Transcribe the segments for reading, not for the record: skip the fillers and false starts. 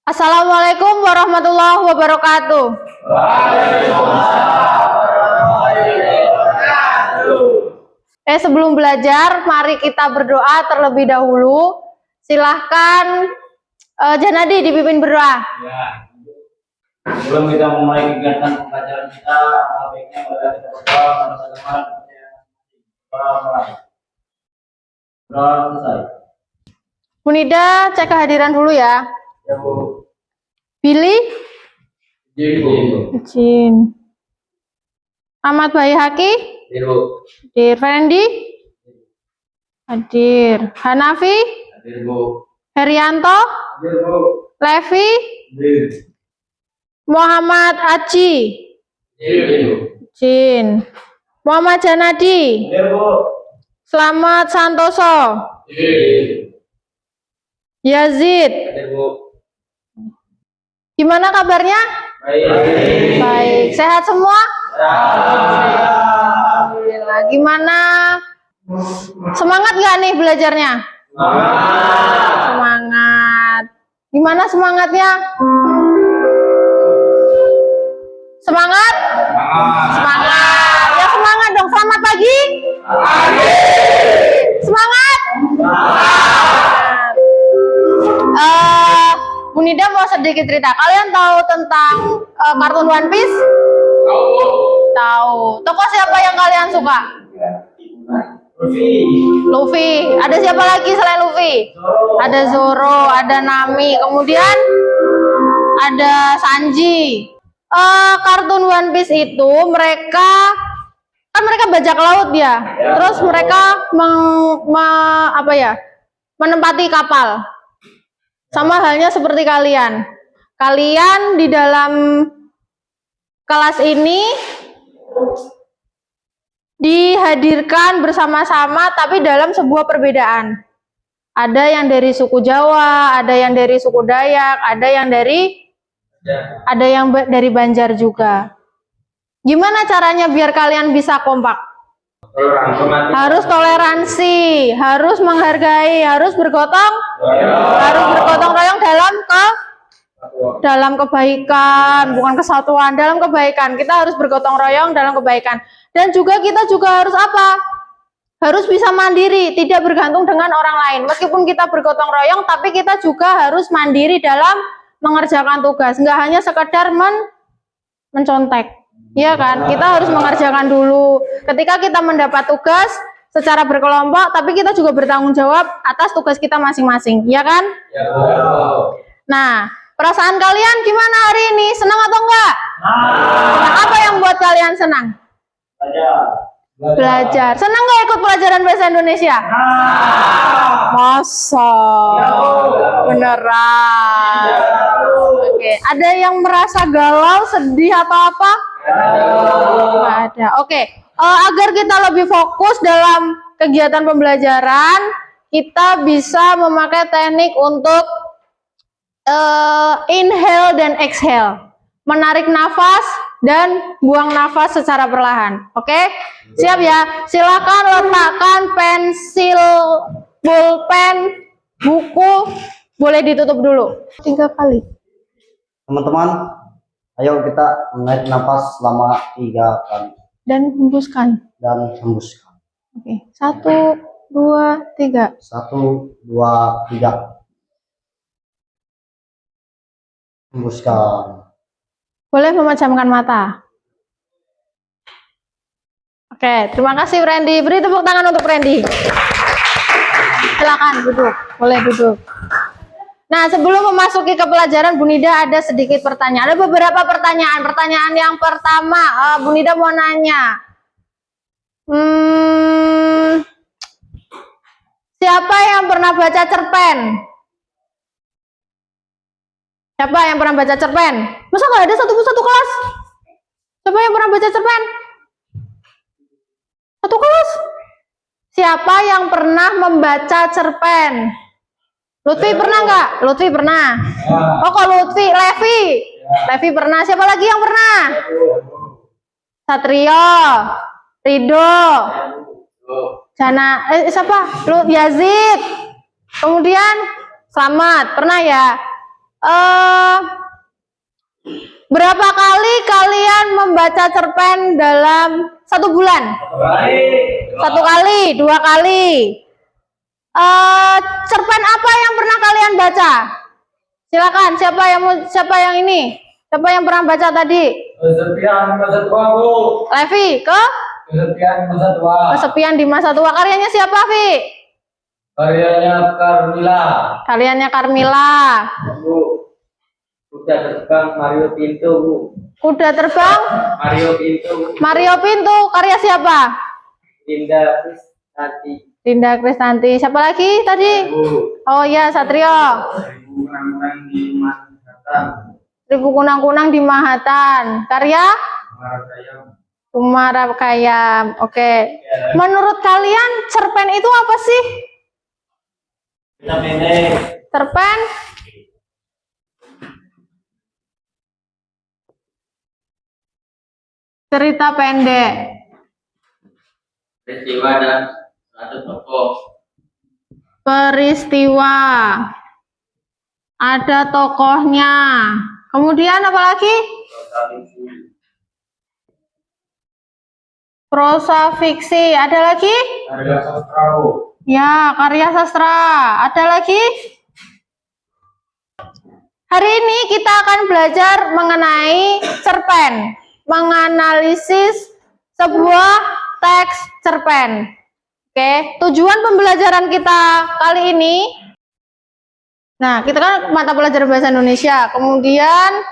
Assalamualaikum warahmatullahi wabarakatuh. Sebelum belajar, mari kita berdoa terlebih dahulu. Silahkan Janadi dipimpin berdoa. Ya. Sebelum kita memulai kegiatan pembelajaran kita, baiknya kita berdoa bersama-sama. Doa selesai. Bunida, cek kehadiran dulu ya. Ya, Bu. Billy? Izin. Izin. Ahmad Bayhaki? Bu. Hadir. Fendi? Hadir. Hanafi? Hadir, Bu. Herianto? Hadir, Bu. Levi? Hadir. Muhammad Aji? Hadir. Izin. Muhammad Janadi? Hadir, Bu. Selamat Santoso? Hadir. Yazid? Hadir, Bu. Gimana kabarnya? Baik. Baik. Sehat semua? Alhamdulillah. Gimana? Semangat nggak nih belajarnya? Semangat. Gimana semangatnya? Semangat? Semangat. Ya semangat dong. Selamat pagi. Semangat. Bunida mau sedikit cerita. Kalian tahu tentang kartun One Piece? Tahu. Tokoh siapa yang kalian suka? Luffy. Ada siapa lagi selain Luffy? Ada Zoro, ada Nami, kemudian ada Sanji. Kartun One Piece itu mereka bajak laut ya. Terus mereka menempati kapal. Sama halnya seperti kalian. Kalian di dalam kelas ini dihadirkan bersama-sama tapi dalam sebuah perbedaan. Ada yang dari suku Jawa, ada yang dari suku Dayak, ada yang dari Banjar juga. Gimana caranya biar kalian bisa kompak? Harus toleransi, harus menghargai, harus bergotong royong dalam kebaikan, bukan kesatuan, dalam kebaikan. Kita harus bergotong royong dalam kebaikan. Dan juga kita juga harus apa? Harus bisa mandiri, tidak bergantung dengan orang lain. Meskipun kita bergotong royong, tapi kita juga harus mandiri dalam mengerjakan tugas. Nggak hanya sekedar mencontek. Iya kan? Kita harus mengerjakan dulu. Ketika kita mendapat tugas secara berkelompok, tapi kita juga bertanggung jawab atas tugas kita masing-masing. Iya kan? Ya. Nah, perasaan kalian gimana hari ini? Senang atau enggak? Nah, apa yang buat kalian senang? Belajar. Senang nggak ikut pelajaran bahasa Indonesia? Masa? Beneran? Oke. Ada yang merasa galau, sedih atau apa? Nggak ada. Oke. Agar kita lebih fokus dalam kegiatan pembelajaran, kita bisa memakai teknik untuk inhale dan exhale. Menarik nafas dan buang nafas secara perlahan. Oke? Siap ya? Silakan letakkan pensil, pulpen, buku, boleh ditutup dulu. 3 kali. Teman-teman, ayo kita menarik nafas selama 3 kali. Dan hembuskan. Oke. 1, 2, 3. 1, 2, 3. Hembuskan. Boleh memejamkan mata. Oke, terima kasih Randy. Beri tepuk tangan untuk Randy. Silakan duduk. Boleh duduk. Nah, sebelum memasuki ke pelajaran, Bunida ada sedikit pertanyaan. Ada beberapa pertanyaan. Pertanyaan yang pertama, Bunida mau nanya. Siapa yang pernah baca cerpen? Siapa yang pernah baca cerpen? Masa nggak ada satu kelas? Siapa yang pernah baca cerpen? Satu kelas? Siapa yang pernah membaca cerpen? Lutfi pernah nggak? Lutfi pernah. Oh, kok Lutfi? Levi pernah. Siapa lagi yang pernah? Satrio, Rido, Jana, siapa? Yazid. Kemudian Slamet, pernah ya? Eh, berapa kali kalian membaca cerpen dalam 1 bulan? Satu kali, 2 kali. Cerpen apa yang pernah kalian baca? Silakan, siapa yang ini? Siapa yang pernah baca tadi? Kesepian masa tua, Bu. Levi, Kesepian masa tua. Kesepian di masa tua. Karyanya siapa, Vi? Karyanya Carmila. Karyanya Carmila. Bu. Kuda terbang Mario Pinto, Bu. Kuda terbang Mario Pinto. Mario Pintu. Karya siapa? Dinda Kristanti. Dinda Kristanti. Siapa lagi tadi? Bu. Oh ya, Satrio. Kunang-kunang di Manhattan. 1000 kunang-kunang di Manhattan. Karya Marakayam. Kumara Kayam. Oke. Menurut kalian cerpen itu apa sih? Kita pendek. Cerpen cerita pendek. Peristiwa dan satu tokoh. Peristiwa. Ada tokohnya. Kemudian apa lagi? Prosa fiksi. Ada lagi? Karya sastra, Bu. Ya, karya sastra. Ada lagi? Hari ini kita akan belajar mengenai cerpen, menganalisis sebuah teks cerpen. Oke, tujuan pembelajaran kita kali ini, nah kita kan mata pelajaran bahasa Indonesia, kemudian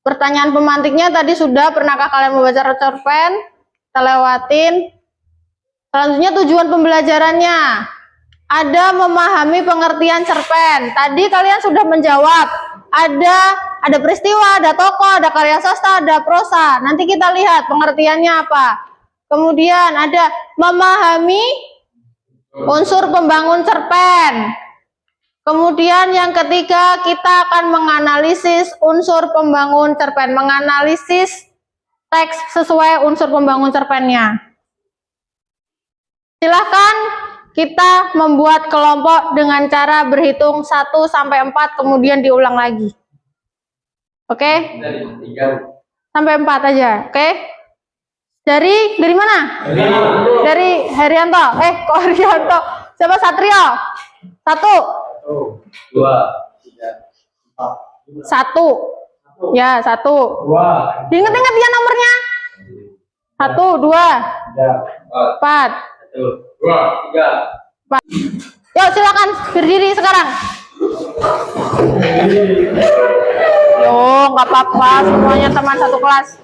pertanyaan pemantiknya tadi sudah, pernahkah kalian membaca cerpen? Kita lewatin. Selanjutnya tujuan pembelajarannya ada memahami pengertian cerpen. Tadi kalian sudah menjawab. Ada peristiwa, ada tokoh, ada karya sastra, ada prosa. Nanti kita lihat pengertiannya apa. Kemudian ada memahami unsur pembangun cerpen. Kemudian yang ketiga kita akan menganalisis unsur pembangun cerpen, menganalisis teks sesuai unsur pembangun cerpennya. Silahkan kita membuat kelompok dengan cara berhitung 1 sampai 4 kemudian diulang lagi. Oke? Sampai 4 aja, oke? Dari mana? Dari Herianto. Kok Herianto? Siapa? Satrio? 1. 2, 1. Ya, 1. 2. Diingat-ingat ya nomornya. 1, 2, 4. 1, 2, 3. Yuk silakan berdiri sekarang. Yo, nggak apa-apa, semuanya teman satu kelas.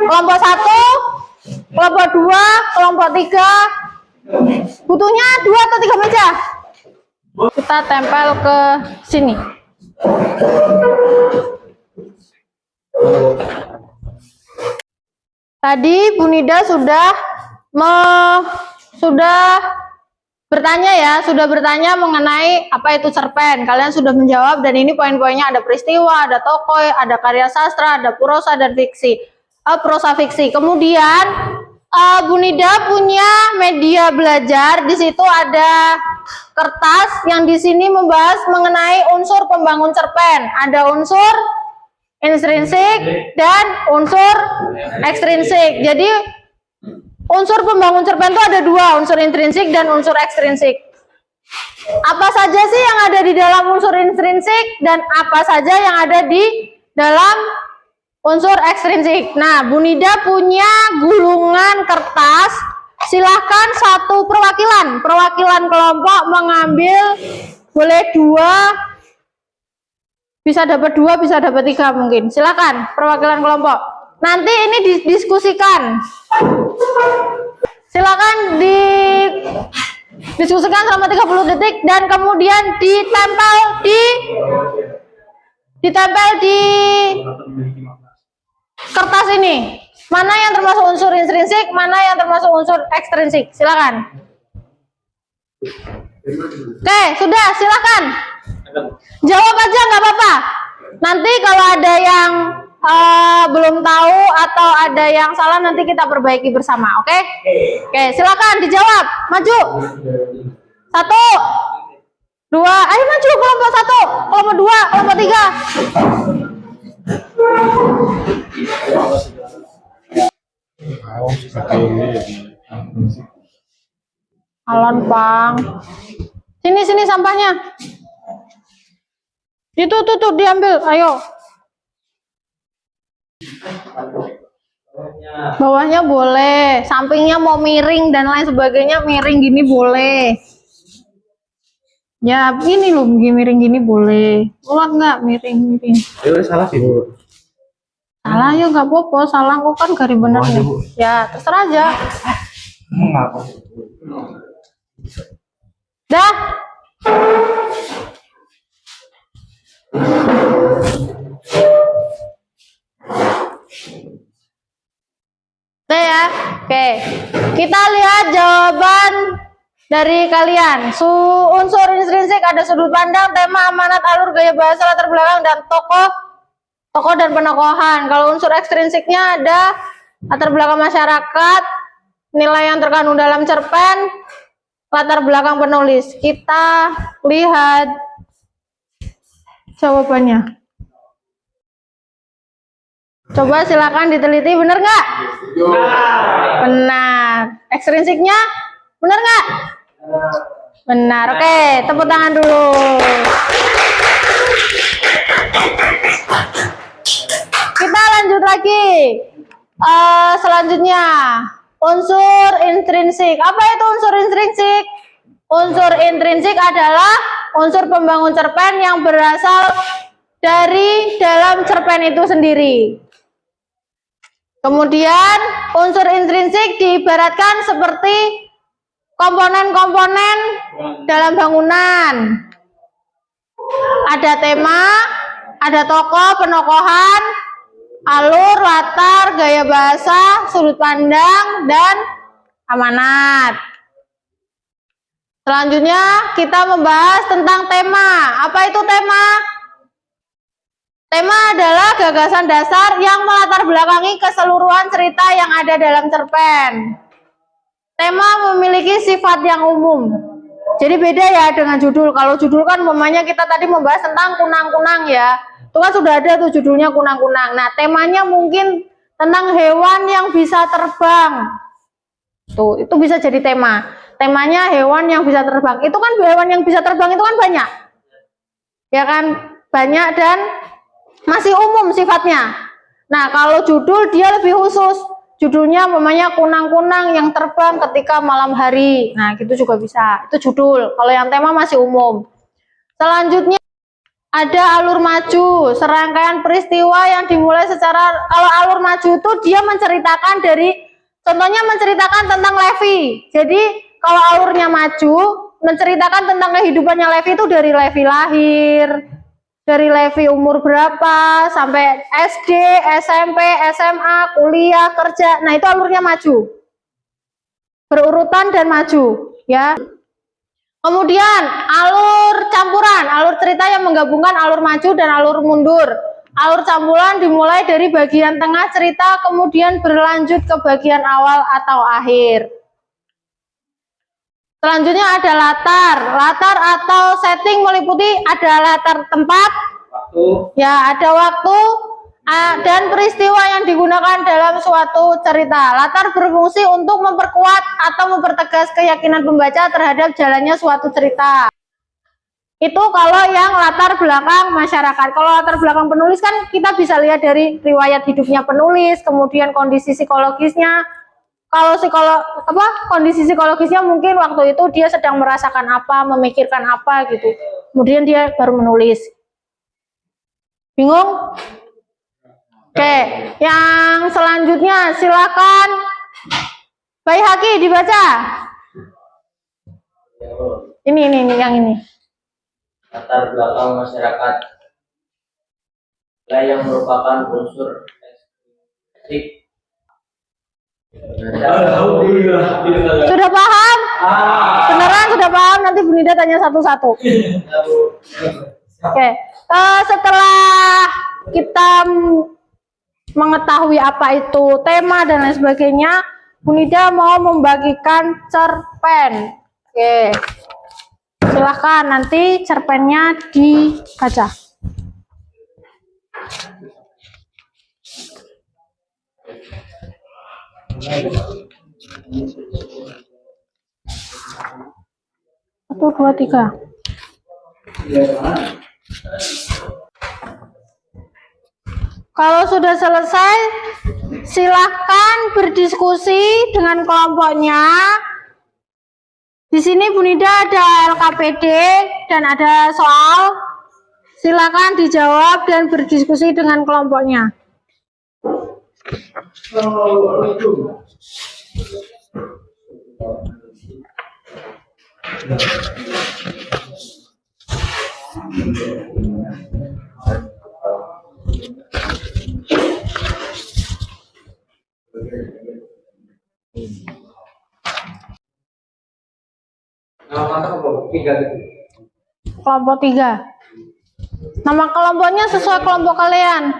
Kelompok 1, kelompok 2, kelompok 3. Butuhnya 2 atau 3 meja. Kita tempel ke sini. Tadi Bu Nida sudah bertanya mengenai apa itu cerpen. Kalian sudah menjawab dan ini poin-poinnya, ada peristiwa, ada tokoh, ada karya sastra, ada prosa dan fiksi. Prosa fiksi. Kemudian Bu Nida punya media belajar. Di situ ada kertas yang di sini membahas mengenai unsur pembangun cerpen. Ada unsur intrinsik dan unsur ekstrinsik. Jadi unsur pembangun cerpen itu ada 2, unsur intrinsik dan unsur ekstrinsik. Apa saja sih yang ada di dalam unsur intrinsik dan apa saja yang ada di dalam unsur ekstrinsik? Nah, Bu Nida punya gulungan kertas. Silahkan satu perwakilan kelompok mengambil, boleh 2, bisa dapat 2, bisa dapat 3 mungkin. Silakan perwakilan kelompok. Nanti ini didiskusikan. Silakan didiskusikan selama 30 detik dan kemudian ditempel di kertas ini. Mana yang termasuk unsur intrinsik, mana yang termasuk unsur ekstrinsik. Silakan. Oke, sudah, silakan. Jawab aja nggak apa-apa. Nanti kalau ada yang belum tahu atau ada yang salah nanti kita perbaiki bersama, oke? Oke, silakan dijawab. Maju. 1, 2. Ayo maju kelompok 1, kelompok 2, kelompok 3. Alon Pang. Sini sampahnya. Itu tuh diambil, ayo. Bawahnya boleh, sampingnya mau miring dan lain sebagainya, miring gini boleh. Ya, gini loh, miring gini boleh. Kuat nggak miring? Ayo salah sih Bu. Salah ya nggak apa-apa, salah kok kan garis bener nih. Ya, terserah aja. Mengapa? Dah. Udah ya. Oke. Kita lihat jawaban dari kalian. Unsur intrinsik ada sudut pandang, tema, amanat, alur, gaya bahasa, latar belakang, dan tokoh dan penokohan. Kalau unsur ekstrinsiknya ada latar belakang masyarakat, nilai yang terkandung dalam cerpen, latar belakang penulis. Kita lihat jawabannya. Coba silakan diteliti, benar nggak? Benar. Ekstrinsiknya benar nggak? Benar. Oke, tepuk tangan dulu. Kita lanjut lagi. Selanjutnya, unsur intrinsik. Apa itu unsur intrinsik? Unsur intrinsik adalah unsur pembangun cerpen yang berasal dari dalam cerpen itu sendiri. Kemudian unsur intrinsik diibaratkan seperti komponen-komponen dalam bangunan. Ada tema, ada tokoh, penokohan, alur, latar, gaya bahasa, sudut pandang, dan amanat. Selanjutnya kita membahas tentang tema. Apa itu tema? Tema adalah gagasan dasar yang melatar belakangi keseluruhan cerita yang ada dalam cerpen. Tema memiliki sifat yang umum. Jadi beda ya dengan judul. Kalau judul kan umpamanya kita tadi membahas tentang kunang-kunang ya. Itu kan sudah ada tuh judulnya kunang-kunang. Nah, temanya mungkin tentang hewan yang bisa terbang. Tuh, itu bisa jadi tema. Temanya hewan yang bisa terbang. Itu kan hewan yang bisa terbang itu kan banyak. Ya kan? Banyak dan masih umum sifatnya. Nah, kalau judul dia lebih khusus. Judulnya namanya kunang-kunang yang terbang ketika malam hari. Nah, gitu juga bisa. Itu judul. Kalau yang tema masih umum. Selanjutnya ada alur maju, serangkaian peristiwa yang dimulai secara, kalau alur maju itu dia menceritakan dari, contohnya menceritakan tentang Levi. Jadi kalau alurnya maju, menceritakan tentang kehidupannya Levi itu dari Levi lahir, dari Levi umur berapa, sampai SD, SMP, SMA, kuliah, kerja. Nah, itu alurnya maju. Berurutan dan maju, ya. Kemudian alur campuran, alur cerita yang menggabungkan alur maju dan alur mundur. Alur campuran dimulai dari bagian tengah cerita, kemudian berlanjut ke bagian awal atau akhir. Selanjutnya ada latar. Latar atau setting meliputi ada latar tempat, ya, ada waktu, dan peristiwa yang digunakan dalam suatu cerita. Latar berfungsi untuk memperkuat atau mempertegas keyakinan pembaca terhadap jalannya suatu cerita. Itu kalau yang latar belakang masyarakat. Kalau latar belakang penulis kan kita bisa lihat dari riwayat hidupnya penulis, kemudian kondisi psikologisnya. Kalau kondisi psikologisnya mungkin waktu itu dia sedang merasakan apa, memikirkan apa gitu. Kemudian dia baru menulis. Bingung? Oke, yang selanjutnya silakan Baihaqi dibaca. Ini yang ini. Latar belakang masyarakat yang merupakan unsur ekstrinsikik. Sudah paham? Beneran sudah paham? Nanti Bu Nida tanya satu-satu. Oke, setelah kita mengetahui apa itu tema dan lain sebagainya, Bu Nida mau membagikan cerpen. Oke, Silahkan nanti cerpennya dibaca. Satu, dua, tiga. Kalau sudah selesai, silahkan berdiskusi dengan kelompoknya. Di sini Bu Nida ada LKPD dan ada soal. Silakan dijawab dan berdiskusi dengan kelompoknya. Kelompok 3. Nama kelompoknya sesuai kelompok kalian.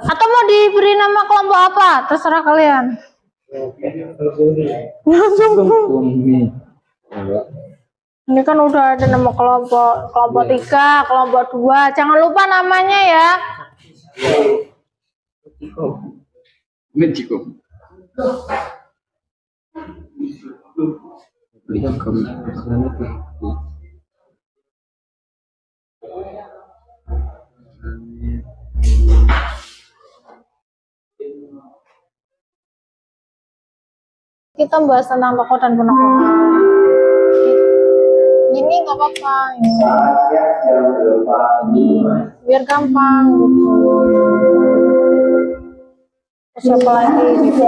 Atau mau diberi nama kelompok apa? Terserah kalian. Ini kan udah ada nama kelompok. Kelompok 3, kelompok 2. Jangan lupa namanya ya. Kita bahas tentang tokoh dan penekohan. Ini nggak apa-apa, biar gampang gitu. Siapa lagi gitu.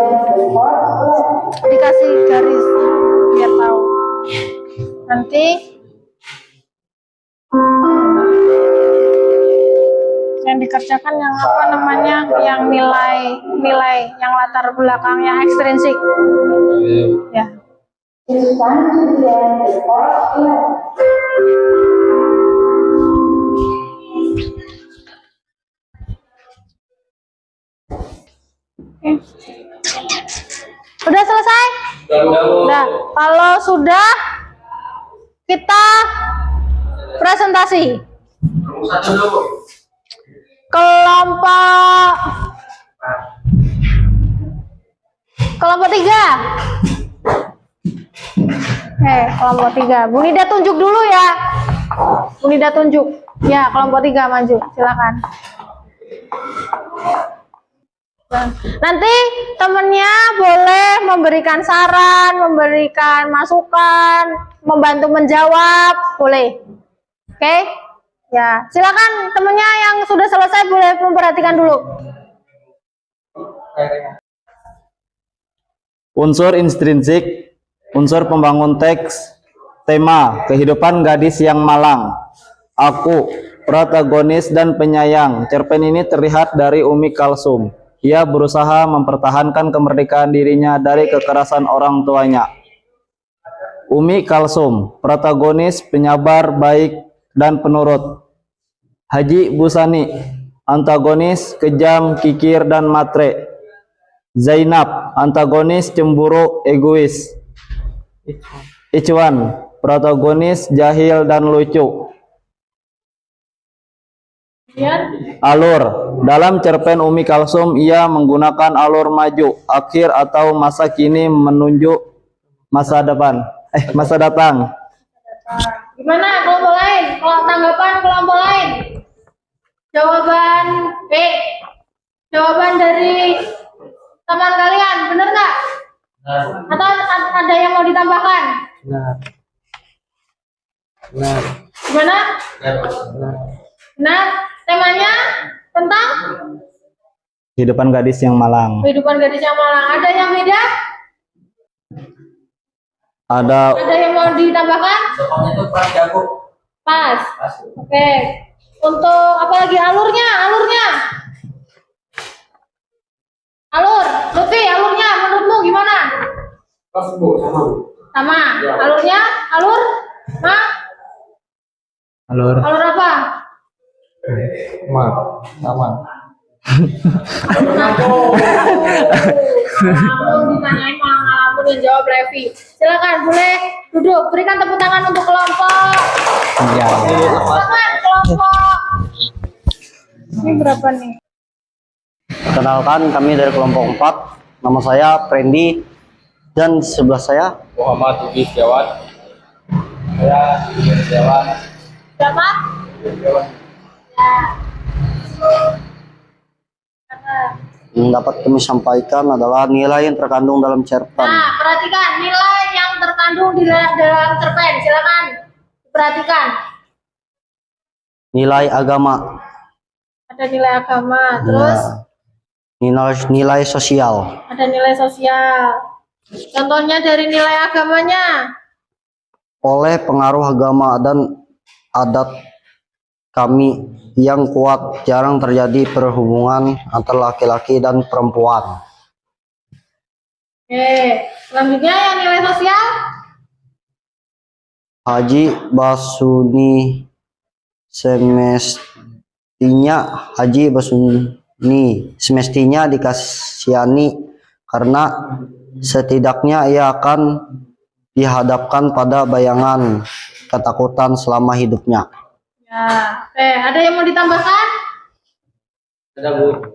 Dikasih garis biar tahu. Nanti yang dikerjakan yang apa namanya, yang nilai yang latar belakangnya ekstrinsik ya. Udah selesai? Udah. Kalau sudah, kita presentasi. Kelompok 3. Kelompok 3. Bu Nida tunjuk dulu ya. Bu Nida tunjuk. Ya, kelompok 3 maju. Silakan. Nanti temennya boleh memberikan saran, memberikan masukan, membantu menjawab, boleh. Oke? Ya, silakan temennya yang sudah selesai boleh memperhatikan dulu. Unsur intrinsik, unsur pembangun teks, tema, kehidupan gadis yang malang, aku, protagonis dan penyayang. Cerpen ini terlihat dari Umi Kalsum. Ia berusaha mempertahankan kemerdekaan dirinya dari kekerasan orang tuanya. Umi Kalsum, protagonis, penyabar, baik, dan penurut. Haji Busani, antagonis, kejam, kikir, dan matre. Zainab, antagonis, cemburu, egois. Ichwan, protagonis, jahil, dan lucu. Alur, dalam cerpen Umi Kalsum ia menggunakan alur maju, akhir atau masa kini menunjuk masa depan. Masa datang. Gimana kelompok lain? Kalau tanggapan kelompok lain? Jawaban dari teman kalian, bener nggak? Atau ada yang mau ditambahkan? Benar. Gimana? Benar. Temanya tentang Kehidupan gadis yang malang. kehidupan gadis yang malang. Ada yang beda? Ada Yang mau ditambahkan? Soalnya itu pas jago. Pas. Oke. Untuk apa lagi alurnya? Alur. Lutfi, alurnya menurutmu gimana? Pas Bu, sama Bu. Sama. Alurnya? Alur apa? Sama. Kamu ditanyain malah ngalamun dan jawab Levi. Silakan boleh duduk. Berikan tepuk tangan untuk kelompok Silakan kelompok. Ini berapa nih? Perkenalkan, kami dari kelompok 4. Nama saya Prendi dan sebelah saya Muhammad Ugi Setiawan. Saya Setiawan. Berapa? yang dapat kami sampaikan adalah nilai yang terkandung dalam cerpen. Nah, perhatikan nilai yang terkandung di dalam cerpen. Silakan perhatikan. Nilai agama, Ada nilai agama, terus nilai sosial, ada nilai sosial. Contohnya dari nilai agamanya. oleh pengaruh agama dan adat kami yang kuat, jarang terjadi perhubungan antara laki-laki dan perempuan. Oke, selanjutnya yang nilai sosial. Haji Basuni semestinya dikasihani karena setidaknya ia akan dihadapkan pada bayangan ketakutan selama hidupnya. Ya, oke, ada yang mau ditambahkan? Ada Bu.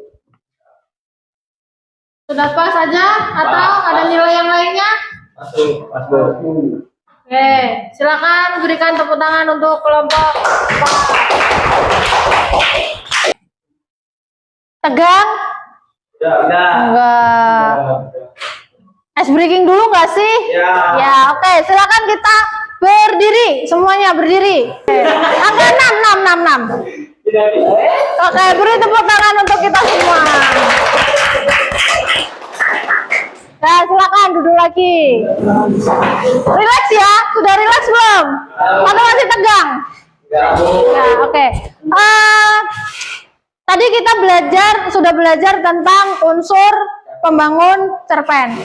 Sudah pas saja atau ada nilai yang lainnya? Pas Bu. Oke, silakan berikan tepuk tangan untuk kelompok 4. Tegang? Ya. Enggak. Ice breaking dulu nggak sih? Ya. Ya, oke, silakan kita berdiri, semuanya berdiri. Angka 6. Oke, beri tepuk tangan untuk kita semua. Nah, silakan duduk lagi. Relax ya, sudah relax belum? Atau masih tegang? Ya Bu. Ya, oke. Tadi kita sudah belajar tentang unsur pembangun cerpen.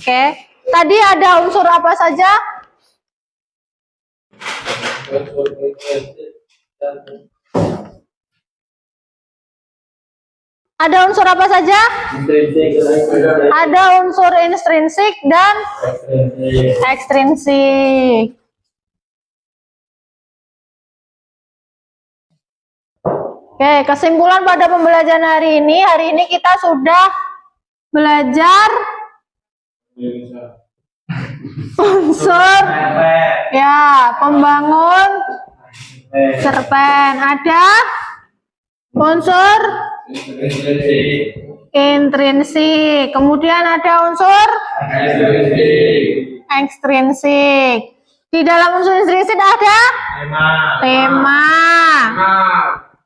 Oke. Tadi ada unsur apa saja? Ada unsur apa saja? Ada unsur intrinsik dan ekstrinsik. Oke, kesimpulan pada pembelajaran hari ini kita sudah belajar unsur ya pembangun cerpen. Ada unsur intrinsik, kemudian ada unsur ekstrinsik. Di dalam unsur intrinsik ada tema,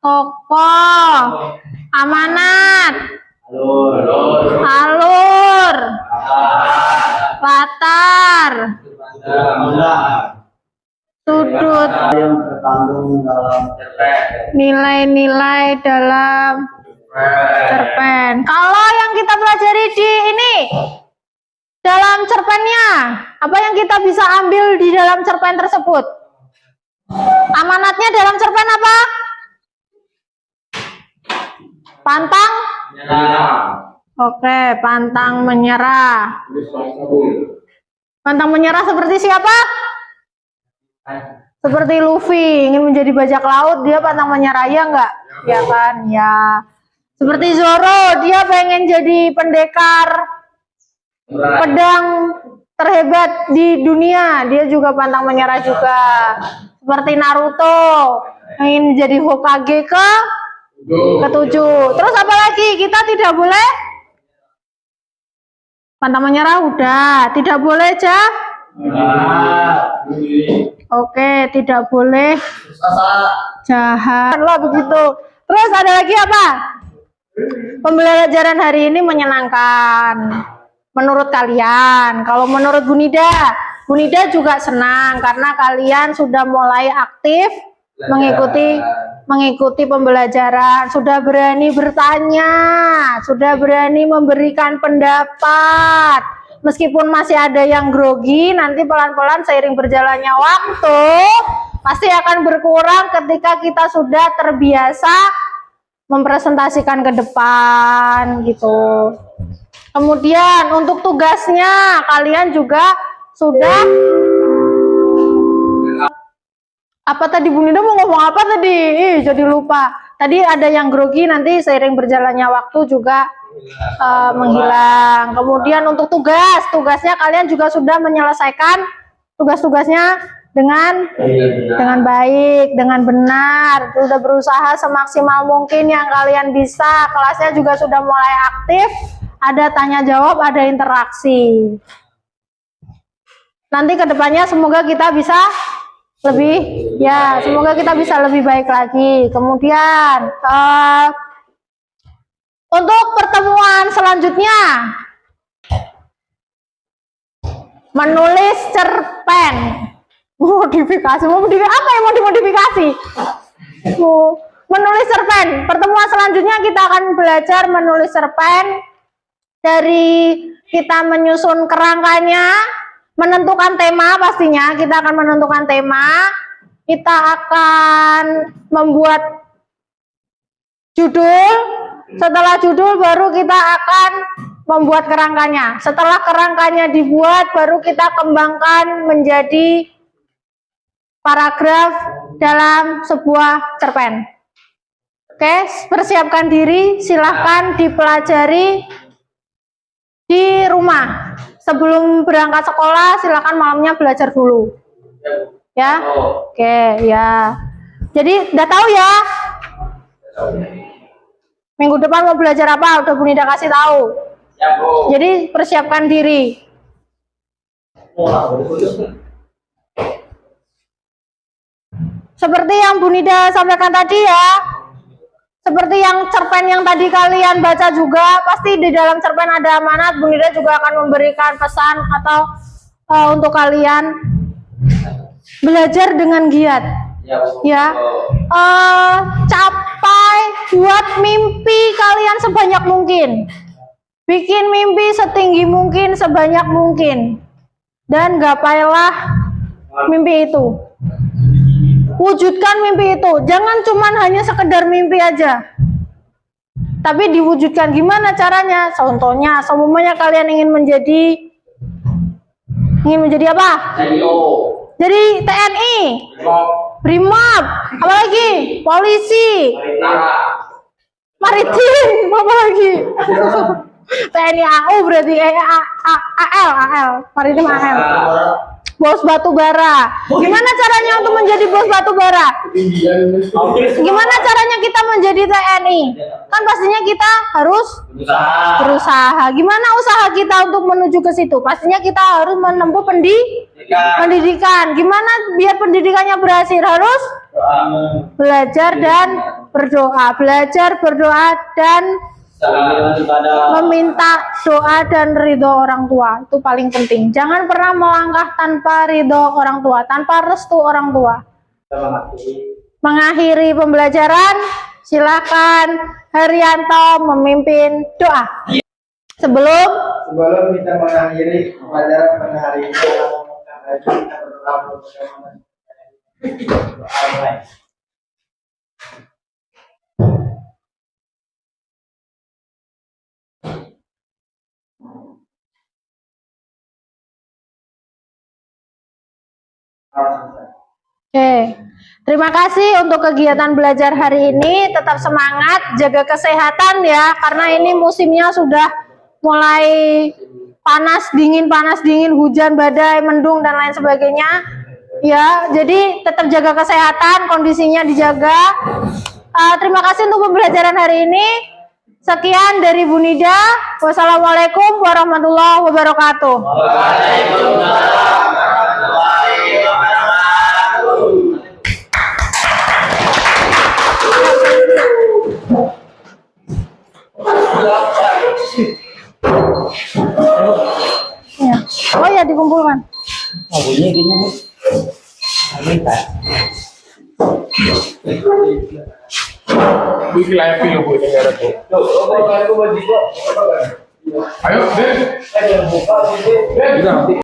tokoh, amanat, alur, latar, sudut, Yang terkandung dalam nilai-nilai dalam cerpen. Kalau yang kita pelajari di ini dalam cerpennya, apa yang kita bisa ambil di dalam cerpen tersebut? Amanatnya dalam cerpen apa? Pantang? Oke, pantang menyerah. Pantang menyerah seperti siapa? Seperti Luffy, ingin menjadi bajak laut, dia pantang menyerah, ya enggak? Ya kan, ya. Seperti Zoro, dia pengen jadi pendekar pedang terhebat di dunia, dia juga pantang menyerah juga. Seperti Naruto, ingin jadi Hokage ketujuh. Terus apa lagi? Kita tidak boleh pantang menyerah, udah. Tidak boleh Oke, tidak boleh jahat lah begitu. Terus ada lagi apa? Pembelajaran hari ini menyenangkan. Menurut kalian, kalau menurut Bu Nida juga senang karena kalian sudah mulai aktif mengikuti pembelajaran, sudah berani bertanya, sudah berani memberikan pendapat. Meskipun masih ada yang grogi, nanti pelan-pelan seiring berjalannya waktu pasti akan berkurang ketika kita sudah terbiasa mempresentasikan ke depan gitu. Kemudian untuk tugasnya kalian juga sudah Apa tadi Bu Nida mau ngomong apa tadi? Jadi lupa. Tadi ada yang grogi, nanti seiring berjalannya waktu juga menghilang. Kemudian untuk tugasnya kalian juga sudah menyelesaikan tugas-tugasnya dengan baik, dengan benar. Sudah berusaha semaksimal mungkin yang kalian bisa. Kelasnya juga sudah mulai aktif. Ada tanya jawab, ada interaksi. Nanti kedepannya semoga kita bisa semoga kita bisa lebih baik lagi. Kemudian untuk pertemuan selanjutnya, menulis cerpen. Modifikasi apa yang mau dimodifikasi? Menulis cerpen. Pertemuan selanjutnya kita akan belajar menulis cerpen. Dari kita menyusun kerangkanya, menentukan tema, pastinya kita akan menentukan tema, kita akan membuat judul, setelah judul baru kita akan membuat kerangkanya. Setelah kerangkanya dibuat, baru kita kembangkan menjadi paragraf dalam sebuah cerpen. Oke, persiapkan diri, silahkan dipelajari di rumah. Sebelum berangkat sekolah, silakan malamnya belajar dulu. Ya, oke, ya. Jadi udah tahu ya. Minggu depan mau belajar apa? Udah Bu Nida kasih tahu. Jadi persiapkan diri. Seperti yang Bu Nida sampaikan tadi ya. Seperti yang cerpen yang tadi kalian baca juga, pasti di dalam cerpen ada amanat. Bu Nida juga akan memberikan pesan atau untuk kalian belajar dengan giat. Ya, capai, buat mimpi kalian sebanyak mungkin. Bikin mimpi setinggi mungkin, sebanyak mungkin. Dan gapailah mimpi itu. Wujudkan mimpi itu. Jangan cuman hanya sekedar mimpi aja. Tapi diwujudkan. Gimana caranya? Contohnya, semuanya kalian ingin menjadi apa? Jadi TNI, Brimob, apa lagi? Polisi, Maritim, apa lagi? TNI AU berarti AL, Maritim AL. Bos batu bara. Gimana caranya untuk menjadi bos batu bara? Gimana caranya kita menjadi TNI? Kan pastinya kita harus berusaha. Gimana usaha kita untuk menuju ke situ? Pastinya kita harus menempuh pendidikan. Gimana biar pendidikannya berhasil? Harus belajar dan berdoa. Belajar, berdoa, dan meminta doa dan ridho orang tua. Itu paling penting. Jangan pernah melangkah tanpa ridho orang tua, tanpa restu orang tua. Mengakhiri pembelajaran, silakan Haryanto memimpin doa. Sebelum kita mengakhiri pembelajaran pada hari ini, kita berdoa. Oke, terima kasih untuk kegiatan belajar hari ini. Tetap semangat, jaga kesehatan ya, karena ini musimnya sudah mulai panas dingin, hujan, badai, mendung dan lain sebagainya. Ya, jadi tetap jaga kesehatan, kondisinya dijaga. Terima kasih untuk pembelajaran hari ini. Sekian dari Bu Nida. Wassalamualaikum warahmatullahi wabarakatuh. Ya. Oh ya, dikumpulkan. Wih, layak pilih Bu ini ada tuh. Ayo, Ben.